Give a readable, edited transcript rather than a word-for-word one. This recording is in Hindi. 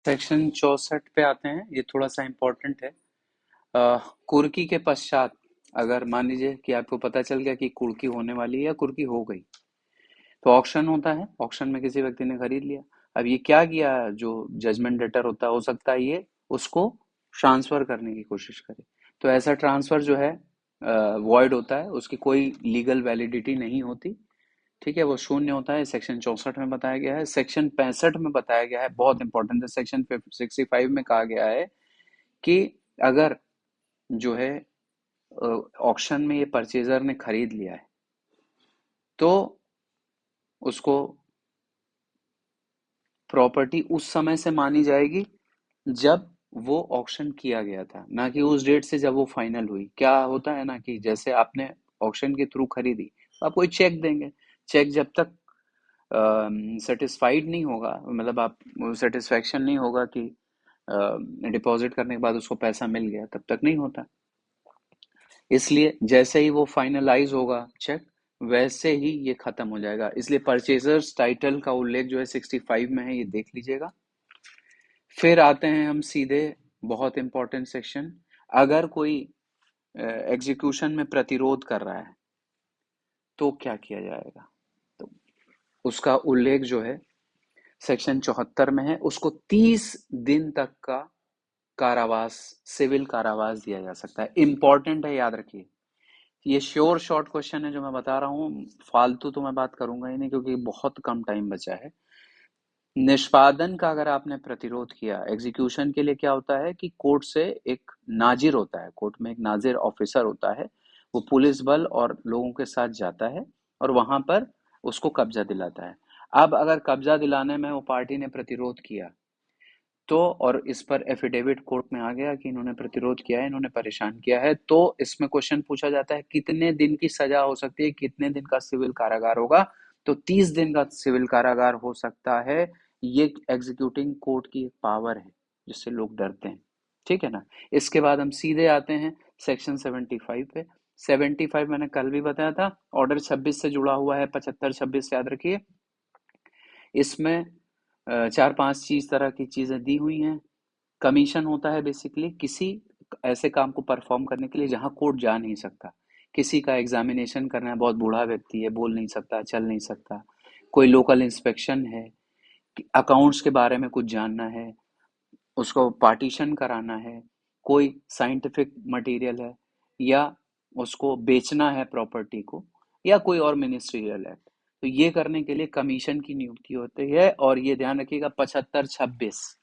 सेक्शन 64 पे आते हैं। ये थोड़ा सा इम्पोर्टेंट है। कुर्की के पश्चात अगर मान लीजिए कि आपको पता चल गया कि कुर्की होने वाली है या कुर्की हो गई, तो ऑक्शन होता है। ऑक्शन में किसी व्यक्ति ने खरीद लिया। अब ये क्या किया, जो जजमेंट डेटर होता है, हो सकता है ये उसको ट्रांसफर करने की कोशिश करे। तो ऐसा ट्रांसफर जो है वॉइड होता है, उसकी कोई लीगल वैलिडिटी नहीं होती। ठीक है, वो शून्य होता है। सेक्शन 64 में बताया गया है। सेक्शन 65 में बताया गया है, बहुत इंपॉर्टेंट है। सेक्शन 65 में कहा गया है कि अगर जो है ऑक्शन में ये परचेजर ने खरीद लिया है, तो उसको प्रॉपर्टी उस समय से मानी जाएगी जब वो ऑक्शन किया गया था, ना कि उस डेट से जब वो फाइनल हुई। क्या होता है ना कि जैसे आपने ऑक्शन के थ्रू खरीदी, तो आपको एक चेक देंगे। चेक जब तक सेटिस्फाइड नहीं होगा, मतलब आप सेटिस्फेक्शन नहीं होगा कि डिपॉजिट करने के बाद उसको पैसा मिल गया, तब तक नहीं होता। इसलिए जैसे ही वो फाइनलाइज होगा चेक, वैसे ही ये खत्म हो जाएगा। इसलिए परचेजर्स टाइटल का उल्लेख जो है 65 में है, ये देख लीजिएगा। फिर आते हैं हम सीधे, बहुत इंपॉर्टेंट सेक्शन। अगर कोई एग्जीक्यूशन में प्रतिरोध कर रहा है, तो क्या किया जाएगा। तो उसका उल्लेख जो है सेक्शन 74 में है। उसको 30 दिन तक का कारावास, सिविल कारावास दिया जा सकता है। इंपॉर्टेंट है, याद रखिए। ये श्योर शॉर्ट क्वेश्चन है जो मैं बता रहा हूँ। फालतू तो मैं बात करूंगा ही नहीं, क्योंकि बहुत कम टाइम बचा है। निष्पादन का अगर आपने प्रतिरोध किया, एग्जीक्यूशन के लिए क्या होता है कि कोर्ट से एक नाजिर होता है, कोर्ट में एक नाजिर ऑफिसर होता है। वो पुलिस बल और लोगों के साथ जाता है और वहां पर उसको कब्जा दिलाता है। अब अगर कब्जा दिलाने में वो पार्टी ने प्रतिरोध किया, तो और इस पर एफिडेविट कोर्ट में आ गया कि इन्होंने प्रतिरोध किया है, इन्होंने परेशान किया है, तो इसमें क्वेश्चन पूछा जाता है कितने दिन की सजा हो सकती है, कितने दिन का सिविल कारागार होगा। तो 30 दिन का सिविल कारागार हो सकता है। ये एग्जीक्यूटिंग कोर्ट की एक पावर है जिससे लोग डरते हैं। ठीक है ना। इसके बाद हम सीधे आते हैं सेक्शन 75 पे। 75 मैंने कल भी बताया था, ऑर्डर 26 से जुड़ा हुआ है। 75-26 याद रखिए। इसमें चार पांच तरह की चीजें दी हुई हैं। कमीशन होता है बेसिकली किसी ऐसे काम को परफॉर्म करने के लिए जहां कोर्ट जा नहीं सकता। किसी का एग्जामिनेशन करना है, बहुत बूढ़ा व्यक्ति है, बोल नहीं सकता, चल नहीं सकता। कोई लोकल इंस्पेक्शन है, अकाउंट्स के बारे में कुछ जानना है, उसको पार्टीशन कराना है, कोई साइंटिफिक मटेरियल है, या उसको बेचना है प्रॉपर्टी को, या कोई और मिनिस्ट्रियल एक्ट। तो ये करने के लिए कमीशन की नियुक्ति होती है। और ये ध्यान रखिएगा, 75-26